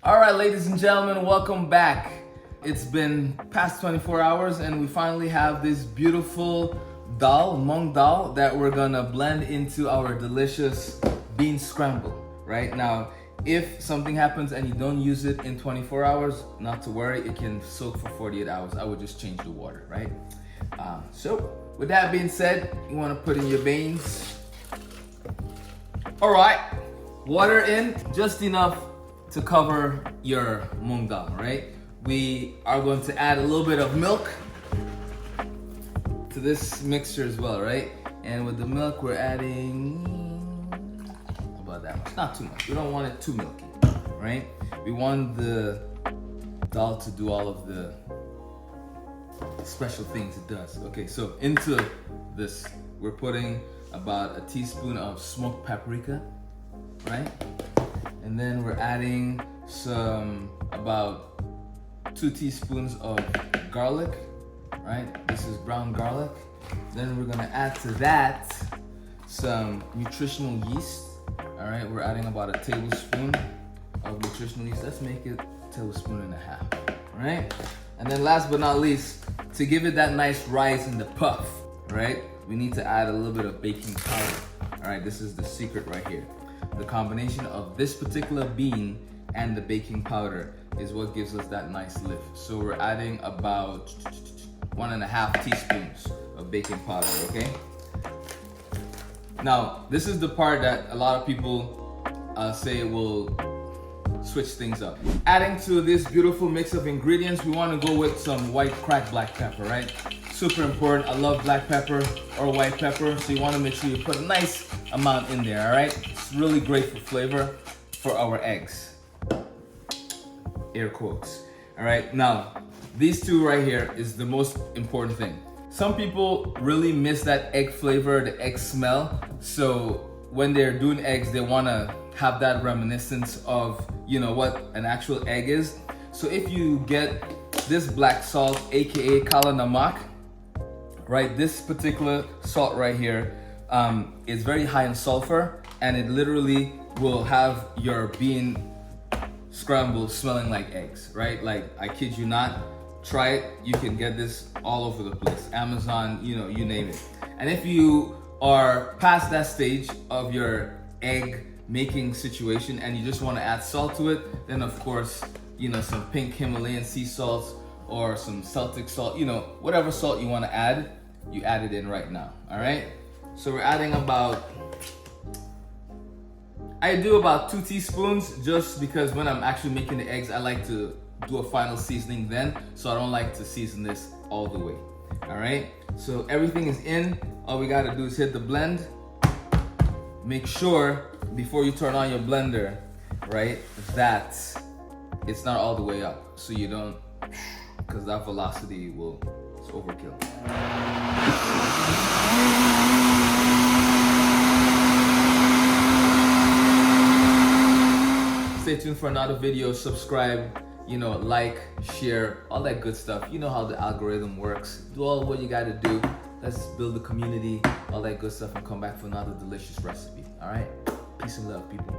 All right, ladies and gentlemen, welcome back. It's been past 24 hours and we finally have this beautiful dal, mung dal, that we're gonna blend into our delicious bean scramble. Right now, if something happens and you don't use it in 24 hours, not to worry, it can soak for 48 hours. I would just change the water, right? So with that being said, you wanna put in your beans. All right, water in, just enough to cover your mung dal, right? We are going to add a little bit of milk to this mixture as well, right? And with the milk, we're adding about that much, not too much. We don't want it too milky, right? We want the dal to do all of the special things it does. Okay, so into this, we're putting about a teaspoon of smoked paprika, right? And then we're adding about 2 teaspoons of garlic, right? This is brown garlic. Then we're gonna add to that some nutritional yeast. All right, we're adding about a tablespoon of nutritional yeast. Let's make it a tablespoon and a half, right? And then last but not least, to give it that nice rise in the puff, right? We need to add a little bit of baking powder. All right, this is the secret right here. The combination of this particular bean and the baking powder is what gives us that nice lift. So we're adding about 1.5 teaspoons of baking powder, okay? Now, this is the part that a lot of people say will switch things up. Adding to this beautiful mix of ingredients, we want to go with some white cracked black pepper, right? Super important. I love black pepper or white pepper, so you want to make sure you put a nice amount in there, all right? It's really great for flavor for our eggs. Air quotes. All right, now these two right here is the most important thing. Some people really miss that egg flavor, the egg smell. So when they're doing eggs, they want to have that reminiscence of, you know, what an actual egg is. So if you get this black salt, aka kala namak, right, this particular salt right here is very high in sulfur, and it literally will have your bean scramble smelling like eggs, right? Like, I kid you not, try it. You can get this all over the place. Amazon, you know, you name it. And if you are past that stage of your egg making situation and you just want to add salt to it, then of course, you know, some pink Himalayan sea salts or some Celtic salt, you know, whatever salt you want to add, you add it in right now, all right? So we're adding I do about 2 teaspoons just because when I'm actually making the eggs, I like to do a final seasoning then, so I don't like to season this all the way, all right? So everything is in. All we gotta do is hit the blend. Make sure before you turn on your blender, right, that it's not all the way up, so you don't, because that velocity it's overkill. Stay tuned for another video, subscribe, you know, like, share, all that good stuff. You know how the algorithm works. Do all what you gotta do. Let's build a community, all that good stuff, and come back for another delicious recipe. All right? Peace and love, people.